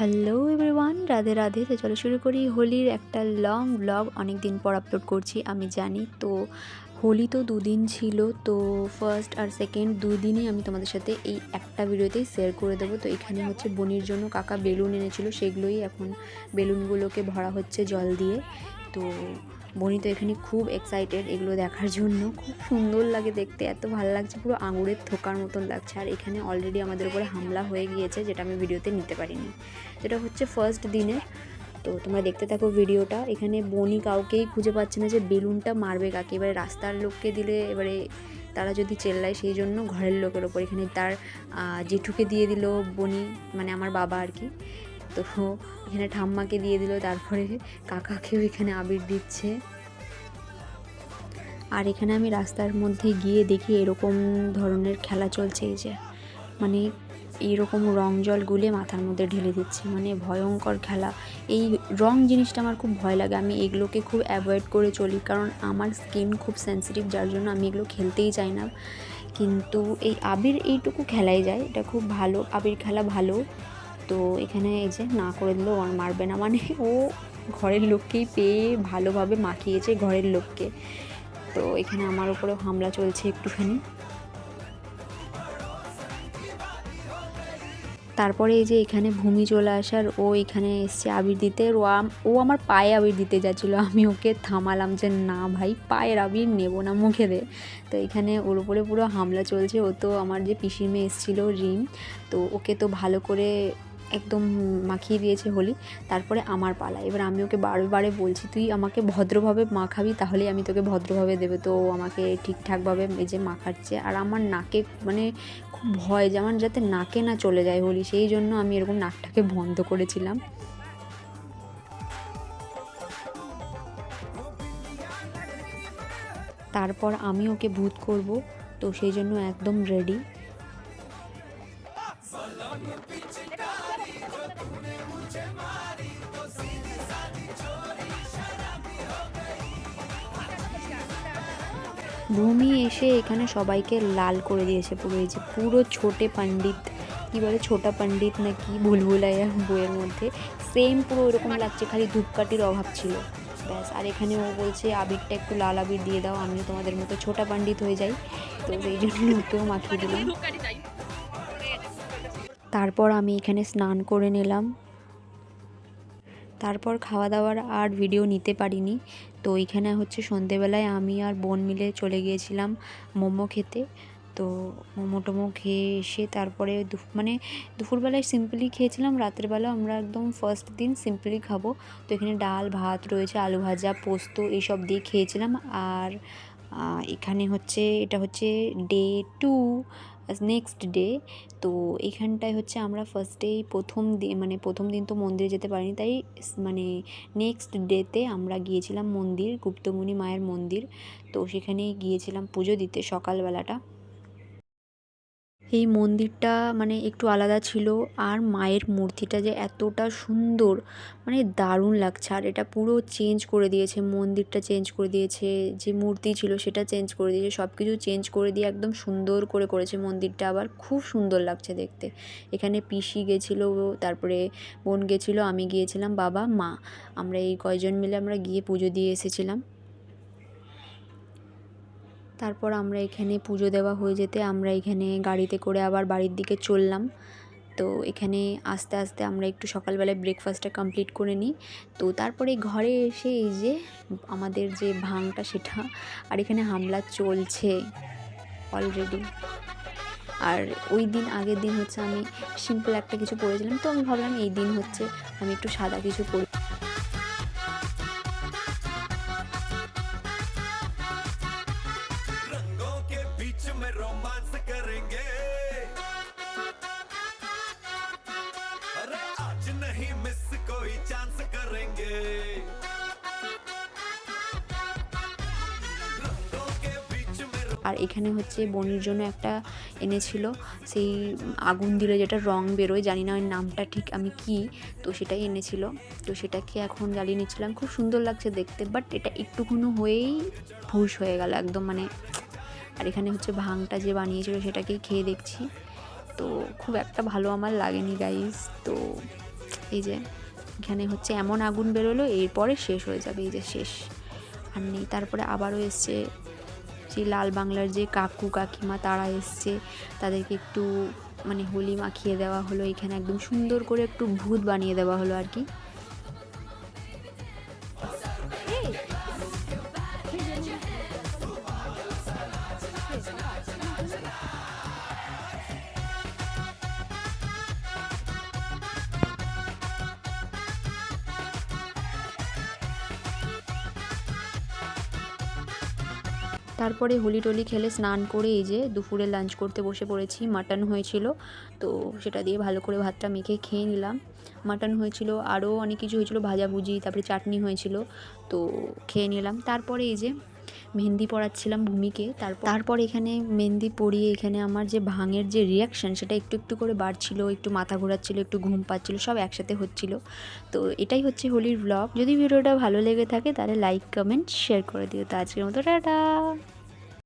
Hello everyone, Radhe Radhe. তো চলো শুরু করি হোলির একটা লং ব্লগ। অনেক দিন পর আপলোড করছি আমি জানি। তো হোলি তো দুদিন ছিল, তো ফার্স্ট আর সেকেন্ড দুদিনই আমি তোমাদের সাথে এই একটা ভিডিওতেই শেয়ার করে দেবো। তো এখানে হচ্ছে বনির জন্য কাকা বেলুন এনেছিল, সেগুলোই এখন বেলুনগুলোকে ভরা হচ্ছে জল দিয়ে। তো বনি তো এখানে খুব এক্সাইটেড এগুলো দেখার জন্য। খুব সুন্দর লাগে দেখতে, এত ভালো লাগছে, পুরো আঙুরের থোকার মতন লাগছে। আর এখানে অলরেডি আমাদের উপরে হামলা হয়ে গিয়েছে, যেটা আমি ভিডিওতে নিতে পারিনি। যেটা হচ্ছে ফার্স্ট দিনের। তো তোমরা দেখতে থাকো ভিডিওটা। এখানে বনি কাউকেই খুঁজে পাচ্ছে না যে বেলুনটা মারবে কাকে। এবারে রাস্তার লোককে দিলে এবারে তারা যদি চেল্লায়, সেই জন্য ঘরের লোকের ওপর এখানে তার জেঠুকে দিয়ে দিল বনি, মানে আমার বাবা আর কি। তো এখানে ঠাম্মাকে দিয়ে দিল, তারপরে কাকাকেও এখানে আবির দিচ্ছে। আর এখানে আমি রাস্তার মধ্যে গিয়ে দেখি এরকম ধরনের খেলা চলছে। এই যে মানে এইরকম রং জল গুলে মাথার মধ্যে ঢেলে দিচ্ছে, মানে ভয়ঙ্কর খেলা। এই রং জিনিসটা আমার খুব ভয় লাগে, আমি এগুলোকে খুব অ্যাভয়েড করে চলি, কারণ আমার স্কিন খুব সেন্সিটিভ, যার জন্য আমি এগুলো খেলতেই চাই না। কিন্তু এই আবির এইটুকু খেলাই যায়, এটা খুব ভালো, আবির খেলা ভালো। তো এখানে এই যে না করে দিল, আর মারবে না, মানে ও ঘরের লোককেই পেয়ে ভালোভাবে মাখিয়েছে ঘরের লোককে। তো এখানে আমার উপরেও হামলা চলছে একটুখানি। তারপরে এই যে এখানে ভূমি চলে আসার, ও এখানে এসছে আবির দিতে। ও আমার পায়ে আবির দিতে যাচ্ছিলো, আমি ওকে থামালাম যে না ভাই, পায়ের আবির নেবো না, মুখে দে। তো এখানে ওর উপরে পুরো হামলা চলছে। ও তো আমার যে পিসির মেয়ে এসেছিলো রিম, তো ওকে তো ভালো করে একদম মাখিয়ে দিয়েছে হোলি। তারপরে আমার পালা, এবার আমি ওকে বারে বলছি তুই আমাকে ভদ্রভাবে মাখাবি, তাহলেই আমি তোকে ভদ্রভাবে দেবে। তো আমাকে ঠিকঠাকভাবে এই যে মাখাচ্ছে। আর আমার নাকে মানে খুব ভয় যে আমার যাতে নাকে না চলে যায় হোলি, সেই জন্য আমি এরকম নাকটাকে বন্ধ করেছিলাম। তারপর আমি ওকে ভূত করব, তো সেই জন্য একদম রেডি। ভূমি এসে এখানে সবাইকে লাল করে দিয়েছে পুরো। এই যে পুরো ছোটে পণ্ডিত, কী বলে ছোটা পণ্ডিত না কি ভুলভুলাইয়া বইয়ের মধ্যে, সেম পুরো ওরকম লাগছে, খালি ধূপকাঠির অভাব ছিল ব্যাস। আর এখানে ও বলছে আবিরটা একটু লাল আবির দিয়ে দাও, আমিও তোমাদের মতো ছোটা পণ্ডিত হয়ে যাই। তো সেই জন্য ওকেও মাখিয়ে দিলাম। তারপর আমি এখানে স্নান করে নিলাম। তারপর খাওয়া দাওয়ার আর ভিডিও নিতে পারিনি। তো এইখানে হচ্ছে সন্ধেবেলায় আমি আর বোন মিলে চলে গিয়েছিলাম মোমো খেতে। তো মোমো টোমো খেয়ে এসে তারপরে মানে দুপুরবেলায় সিম্পলি খেয়েছিলাম, রাত্রেবেলা আমরা একদম ফার্স্ট দিন সিম্পলি খাবো। তো এখানে ডাল ভাত রয়েছে, আলু ভাজা, পোস্ত এইসব দিয়ে খেয়েছিলাম। আর এখানে হচ্ছে এটা হচ্ছে ডে 2, নেক্সট ডে। তো এইখানটায় হচ্ছে আমরা ফার্স্টেই প্রথম দিন তো মন্দিরে যেতে পারিনি, তাই মানে নেক্সট ডেতে আমরা গিয়েছিলাম মন্দির, গুপ্তমুনি মায়ের মন্দির। তো সেখানেই গিয়েছিলাম পুজো দিতে সকালবেলাটা। এই মন্দিরটা মানে একটু আলাদা ছিল, আর মায়ের মূর্তিটা যে এতটা সুন্দর, মানে দারুণ লাগছে। আর এটা পুরো চেঞ্জ করে দিয়েছে, মন্দিরটা চেঞ্জ করে দিয়েছে, যে মূর্তি ছিল সেটা চেঞ্জ করে দিয়েছে, সব কিছু চেঞ্জ করে দিয়ে একদম সুন্দর করে করেছে মন্দিরটা, আবার খুব সুন্দর লাগছে দেখতে। এখানে পিসি গেছিলো, তারপরে বোন গেছিলো, আমি গিয়েছিলাম, বাবা মা, আমরা এই কয়জন মিলে আমরা গিয়ে পুজো দিয়ে এসেছিলাম। তারপর আমরা এখানে পুজো দেওয়া হয়ে যেতে আমরা এখানে গাড়িতে করে আবার বাড়ির দিকে চললাম। তো এখানে আস্তে আস্তে আমরা একটু সকালবেলায় ব্রেকফাস্টটা কমপ্লিট করে নিই। তো তারপরে ঘরে এসে এই যে আমাদের যে ভাংটা সেটা, আর এখানে হামলা চলছে অলরেডি। আর ওই দিন আগের দিন হচ্ছে আমি সিম্পল একটা কিছু পরেছিলাম, তো আমি ভাবলাম এই দিন হচ্ছে আমি একটু সাদা কিছু পরি। আর এখানে হচ্ছে বোনের জন্য একটা এনেছিল, সেই আগুন দিলে যেটা রং বেরোয়, জানি না ওই নামটা ঠিক আমি কি, তো সেটাই এনেছিল। তো সেটাকে এখন জ্বালিয়ে নিচ্ছিলাম, খুব সুন্দর লাগছে দেখতে, বাট এটা একটুখানি হয়েই ভুস হয়ে গেল একদম মানে। আর এখানে হচ্ছে ভাংটা যে বানিয়েছিল সেটাকেই খেয়ে দেখছি, তো খুব একটা ভালো আমার লাগেনি গাইস। তো এই যে এখানে হচ্ছে এমন আগুন বেরোলো, এরপরে শেষ হয়ে যাবে, এই যে শেষ আর নেই। তারপরে আবারও এসছে যে লাল বাংলার যে কাকু কাকিমা, তারা এসছে, তাদেরকে একটু মানে হোলি মাখিয়ে দেওয়া হলো, এখানে একদম সুন্দর করে একটু ভূত বানিয়ে দেওয়া হলো আর কি। তারপরে হোলি টোলি খেলে স্নান করে এই যে দুপুরে লাঞ্চ করতে বসে পড়েছি। মাটন হয়েছিল, তো সেটা দিয়ে ভালো করে ভাতটা মেখে খেয়ে নিলাম। মাটন হয়েছিল, আরও অনেক কিছু হয়েছিল, ভাজাভুজি, তারপরে চাটনি হয়েছিল, তো খেয়ে নিলাম। তারপরে এই যে মেহেন্দি পড়াচ্ছিলাম ভূমিকে। তারপর এখানে মেহেন্দি পরিয়ে এখানে আমার যে ভাঙের যে রিয়াকশান, সেটা একটু একটু করে বাড়ছিল, একটু মাথা ঘোরাচ্ছিল, একটু ঘুম পাচ্ছিল, সব একসাথে হচ্ছিল। তো এটাই হচ্ছে হোলির ব্লগ। যদি ভিডিওটা ভালো লেগে থাকে তাহলে লাইক কমেন্ট শেয়ার করে দিও। তো আজকের মতো টাটা।